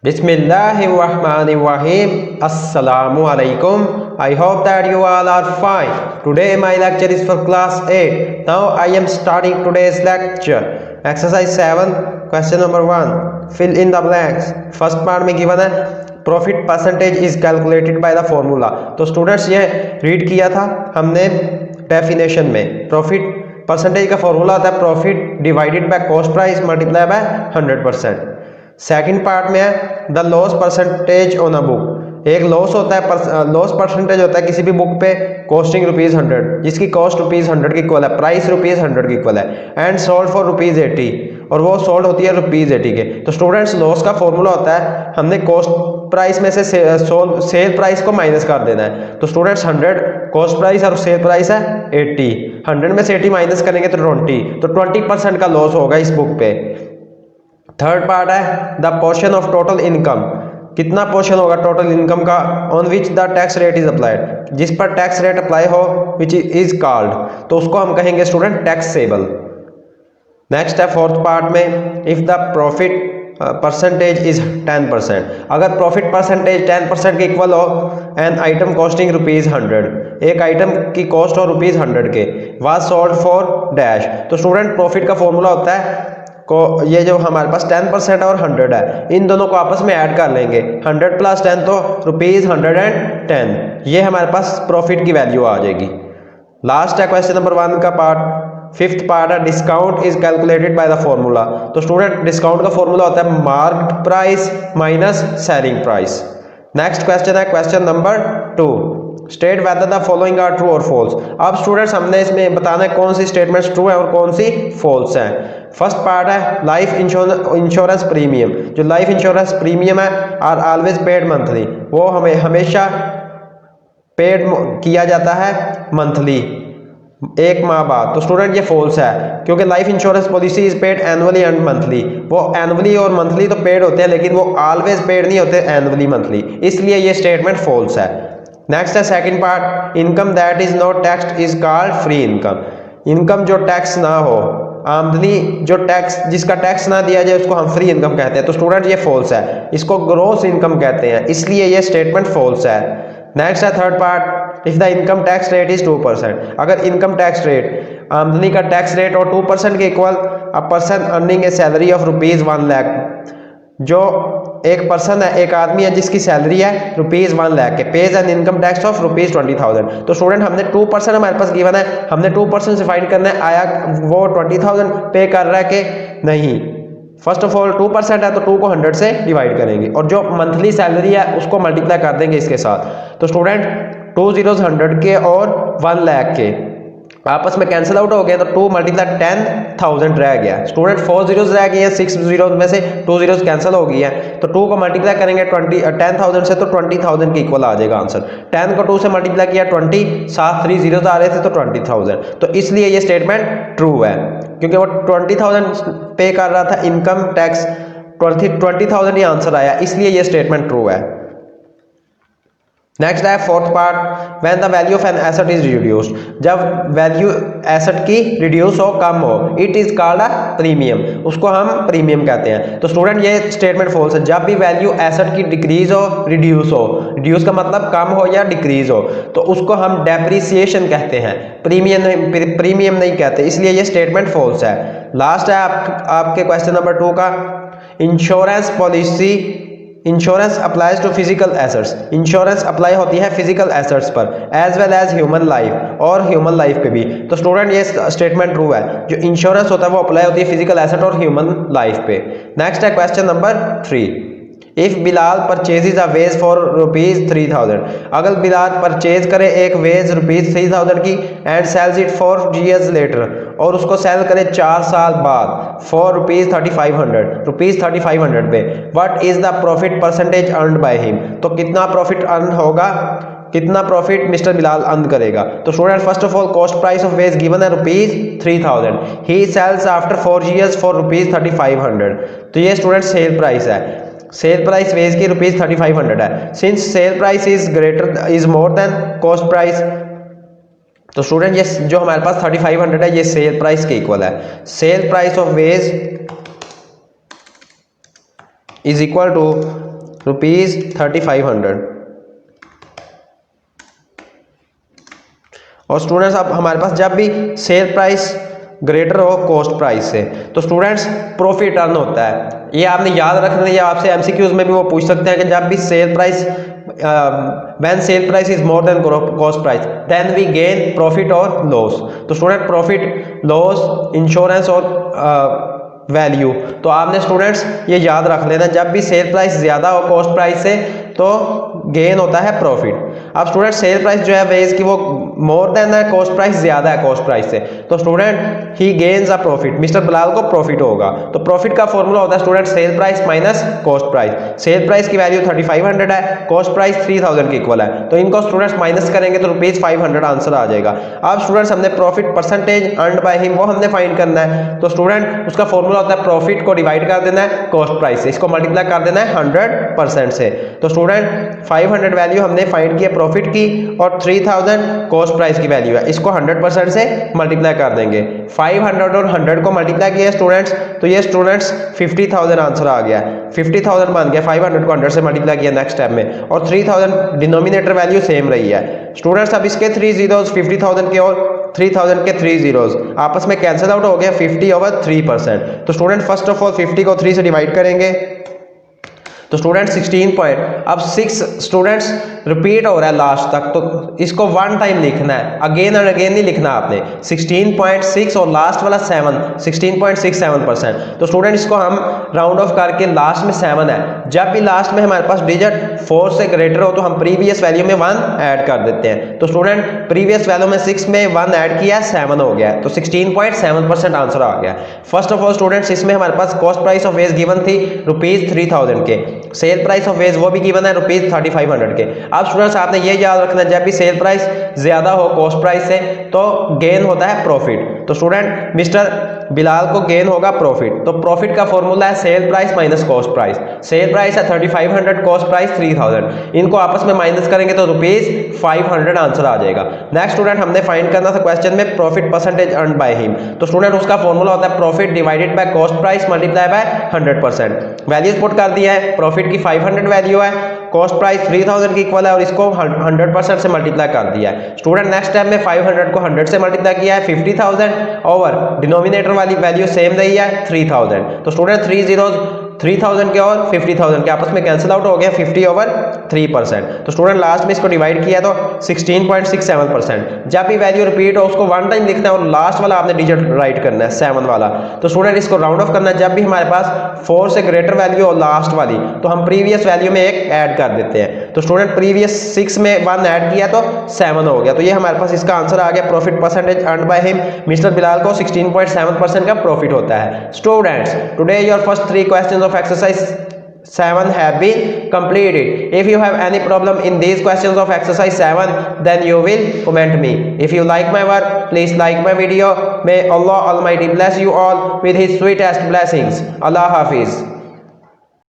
Bismillahirrahmanirrahim. Assalamu alaikum. I hope that you all are fine. Today my lecture is for class 8. Now I am starting today's lecture. Exercise 7, question number 1. Fill in the blanks. First part में given है profit percentage is calculated by the formula. तो students ये read किया था हमने definition में। Profit percentage का formula होता है profit divided by cost price multiply by 100%। Second part में है the loss percentage on a book. एक लॉस होता है, लॉस परसेंटेज होता है किसी भी बुक पे कॉस्टिंग ₹100, जिसकी कॉस्ट ₹100 की इक्वल है, प्राइस ₹100 की इक्वल है, एंड सोल्ड फॉर ₹80, और वो सोल्ड होती है ₹80 के। तो स्टूडेंट्स लॉस का फॉर्मूला होता है हमने कॉस्ट प्राइस में से सेल प्राइस को माइनस कर देना है। तो स्टूडेंट्स 100 कॉस्ट प्राइस और सेल प्राइस है 80, 100 में से 80 माइनस करेंगे तो 20, तो 20% का लॉस होगा इस बुक पे। थर्ड पार्ट है the portion of total income. कितना पोर्शन होगा टोटल इनकम का on which the tax rate is applied, जिस पर टैक्स रेट अप्लाई हो, विच इज कॉल्ड, तो उसको हम कहेंगे स्टूडेंट टैक्सेबल। नेक्स्ट है फोर्थ पार्ट में if the profit percentage is 10%। अगर प्रॉफिट परसेंटेज 10% के इक्वल हो एन आइटम कॉस्टिंग ₹100, एक आइटम की कॉस्ट हो ₹100 के, वाज सोल्ड फॉर डैश। तो स्टूडेंट प्रॉफिट का फॉर्मूला होता है को ये जो हमारे पास 10% और 100 है, इन दोनों को आपस में ऐड कर लेंगे, 100 + 10 तो ₹110, ये हमारे पास प्रॉफिट की वैल्यू आ जाएगी। लास्ट है क्वेश्चन नंबर 1 का पार्ट। फिफ्थ पार्ट है discount is calculated by the formula. तो स्टूडेंट डिस्काउंट का फॉर्मूला होता है marked price minus selling price. Next question है question number 2। State whether the following are true or false. अब students हमने इसमें बताना है कौन सी स्टेटमेंट्स ट्रू है और कौन सी फॉल्स है। फर्स्ट पार्ट है लाइफ इंश्योरेंस प्रीमियम। जो लाइफ इंश्योरेंस प्रीमियम है आर ऑलवेज पेड मंथली, वो हमें हमेशा पेड किया जाता है मंथली, एक माह बाद। तो स्टूडेंट ये फॉल्स है, क्योंकि life insurance policy is paid annually and monthly. वो एनुअली और मंथली तो पेड होते हैं, लेकिन वो ऑलवेज पेड नहीं होते एनुअली मंथली, इसलिए ये स्टेटमेंट फॉल्स है। नेक्स्ट है second part income that is not taxed is called free income. Income जो टैक्स ना हो, आमदनी जो टैक्स जिसका टैक्स ना दिया जाए उसको हम फ्री इनकम कहते हैं। तो स्टूडेंट ये फॉल्स है, इसको ग्रॉस इनकम कहते हैं, इसलिए ये स्टेटमेंट फॉल्स है। नेक्स्ट है third part if the income tax rate is 2%। अगर इनकम टैक्स रेट आमदनी का टैक्स रेट और 2% के equal, a person earning a salary of ₹1 lakh, जो एक पर्सन है, एक आदमी है जिसकी सैलरी है ₹1 लाख के, page an income tax of ₹20,000। तो स्टूडेंट हमने 2% हमारे पास गिवन है, हमने 2% से फाइंड करना है आया वो 20,000 पे कर रहा है कि नहीं। फर्स्ट ऑफ ऑल 2% है तो 2 को 100 से डिवाइड करेंगे और जो मंथली सैलरी है उसको मल्टीप्लाई कर देंगे इसके साथ। तो स्टूडेंट 2 zeros 100 के और 1 लाख के आपस में कैंसिल आउट हो गया, तो 2 × 10,000 रह गया। स्टूडेंट 4 zeros रह गए हैं, 6 zeros में से 2 zeros कैंसिल हो गई है, तो 2 को मल्टीप्लाई करेंगे 10,000 से तो 20,000 के इक्वल आ जाएगा आंसर। 10 को 2 से मल्टीप्लाई किया 20, साथ 3 zeros आ रहे थे तो 20,000। तो इसलिए ये स्टेटमेंट ट्रू है, क्योंकि वो 20,000 पे कर रहा था इनकम टैक्स, 20,000 ही आंसर आया, इसलिए ये स्टेटमेंट ट्रू है। नेक्स्ट है fourth part when the value of an asset is reduced. जब वैल्यू एसेट की रिड्यूस हो, कम हो, it is called a premium, उसको हम प्रीमियम कहते हैं। तो स्टूडेंट ये स्टेटमेंट फॉल्स है। जब भी वैल्यू एसेट की डिक्रीज हो, रिड्यूस हो, रिड्यूस का मतलब कम हो या डिक्रीज हो, तो उसको हम डेप्रिसिएशन कहते हैं, प्रीमियम नहीं कहते, इसलिए ये स्टेटमेंट फॉल्स है। लास्ट है आपके क्वेश्चन नंबर 2 का insurance policy insurance applies to physical assets. Insurance apply होती है फिजिकल एसेट्स पर as well as human life, और ह्यूमन लाइफ पे भी। तो स्टूडेंट ये स्टेटमेंट ट्रू है, जो इंश्योरेंस होता है वो अप्लाई होती है फिजिकल एसेट और ह्यूमन लाइफ पे। नेक्स्ट है question number 3 if Bilal purchases a wage for ₹3,000। अगर बिलाल परचेज करे एक वेज ₹3,000 की and sells it for years later, और उसको सेल करे 4 साल बाद फॉर ₹3,500 पे, what is the profit percentage earned by him. तो कितना प्रॉफिट अर्न होगा, कितना प्रॉफिट मिस्टर बिलाल अर्न करेगा। तो student first of all cost price of veg given है ₹3,000, he sells after 4 years for ₹3,500। तो ये स्टूडेंट सेल प्राइस है, सेल प्राइस वेज की ₹3,500 है। Since sale price is more than cost price, तो student ये जो हमारे पास 3,500 है ये सेल प्राइस के इक्वल है। Sale price of vase is equal to ₹3500। और स्टूडेंट्स अब हमारे पास जब भी सेल प्राइस ग्रेटर हो कॉस्ट प्राइस से तो स्टूडेंट्स प्रॉफिट अर्न होता है। ये आपने याद रखना है, या आपसे एमसीक्यूज में भी वो पूछ सकते हैं कि जब भी sale price when sale price is more than cost price then we gain profit और लॉस। तो स्टूडेंट प्रॉफिट लॉस इंश्योरेंस और वैल्यू, तो आपने स्टूडेंट्स ये याद रख लेना, जब भी सेल प्राइस ज्यादा हो कॉस्ट प्राइस से तो गेन होता है प्रॉफिट। अब स्टूडेंट सेल प्राइस जो है वेज की वो मोर देन है कॉस्ट प्राइस, ज्यादा है कॉस्ट प्राइस से, तो स्टूडेंट ही गेन्स अ प्रॉफिट, मिस्टर बिलाल को प्रॉफिट होगा। तो प्रॉफिट का फॉर्मूला होता है student sale price minus cost price. Sale price की वैल्यू 3500 है, कॉस्ट प्राइस 3000 के इक्वल है, तो इनको स्टूडेंट्स माइनस करेंगे तो ₹500 आंसर आ जाएगा। अब स्टूडेंट्स हमने profit percentage earned by him वो हमने फाइंड करना है, तो स्टूडेंट उसका फॉर्मूला होता है प्रॉफिट को डिवाइड कर देना है कॉस्ट प्राइस से, इसको मल्टीप्लाई कर देना है 100% से। तो स्टूडेंट 500 वैल्यू हमने फाइंड की है प्रॉफिट की और 3000 कॉस्ट प्राइस की वैल्यू है, इसको 100% से मल्टीप्लाई कर देंगे। 500 और 100 को मल्टीप्लाई किया स्टूडेंट्स, तो ये स्टूडेंट्स 50,000 आंसर आ गया, 50,000 बन गया। 500 को 100 से मल्टीप्लाई किया नेक्स्ट स्टेप में, और 3000 डिनोमिनेटर वैल्यू सेम रही है स्टूडेंट्स। अब इसके 3 जीरोस 50,000 के और 3000 के 3 जीरोस आपस में कैंसिल आउट हो गया 50/3%। तो स्टूडेंट फर्स्ट ऑफ ऑल 50 को 3 से डिवाइड करेंगे तो स्टूडेंट 16 पॉइंट। अब 6 स्टूडेंट्स रिपीट हो रहा है लास्ट तक, तो इसको 1 टाइम लिखना है, अगेन एंड अगेन नहीं लिखना आपने। 16.6 और लास्ट वाला 7, 16.67%। तो स्टूडेंट इसको हम राउंड ऑफ करके लास्ट में 7 है, जब भी लास्ट में हमारे पास डिजिट 4 से ग्रेटर हो तो हम प्रीवियस वैल्यू में 1 ऐड कर देते हैं। तो स्टूडेंट प्रीवियस वैल्यू में 6 में 1 ऐड किया 7 हो गया, तो 16.7% आंसर आ गया। फर्स्ट ऑफ ऑल स्टूडेंट्स इसमें हमारे पास cost price of veg given थी ₹3000 के, सेल प्राइस ऑफ वेज वो भी गिवन है ₹3500 के। अब स्टूडेंट्स आपने ये याद रखना है जब भी सेल प्राइस ज्यादा हो कॉस्ट प्राइस से तो गेन होता है प्रॉफिट। तो स्टूडेंट मिस्टर बिलाल को गेन होगा प्रॉफिट, तो प्रॉफिट का फॉर्मूला है sale price minus cost price. Cell price है 3500, कॉस्ट प्राइस 3000, इनको आपस में माइनस करेंगे तो ₹500 आंसर आ जाएगा। नेक्स्ट स्टूडेंट हमने फाइंड करना था क्वेश्चन में profit percentage earned by him, तो स्टूडेंट उसका फॉर्मूला होता है profit divided by cost price multiply by 100%। Values put कर दिया है, प्रॉफिट की 500 वैल्यू है, कॉस्ट प्राइस 3000 की इक्वल है और इसको 100% से मल्टीप्लाई कर दिया है। स्टूडेंट नेक्स्ट स्टेप में 500 को 100 से मल्टीप्लाई किया है 50,000 और डिनोमिनेटर वाली वैल्यू सेम रही है 3000। तो स्टूडेंट 3 जीरोस 3000 के और 50,000 के आपस में कैंसिल आउट हो गया 50/3%। तो स्टूडेंट लास्ट में इसको डिवाइड किया तो 16.67%। जब भी वैल्यू रिपीट हो उसको 1 टाइम लिखना है और लास्ट वाला आपने डिजिट राइट करना है 7 वाला। तो स्टूडेंट इसको राउंड ऑफ करना है, जब भी हमारे पास 4 से ग्रेटर वैल्यू हो लास्ट वाली तो हम प्रीवियस वैल्यू में 1 ऐड कर देते हैं। तो स्टूडेंट प्रीवियस 6 में 1 ऐड किया तो 7 हो गया, तो ये हमारे पास इसका आंसर आ गया। Profit percentage earned by him, mister Bilal को 16.7% का प्रॉफिट होता है। Students today your first 3 questions of exercise 7 have been completed. If you have any problem in these questions of exercise 7, then you will comment me. If you like my work, please like my video. May Allah Almighty bless you all with His sweetest blessings. Allah Hafiz.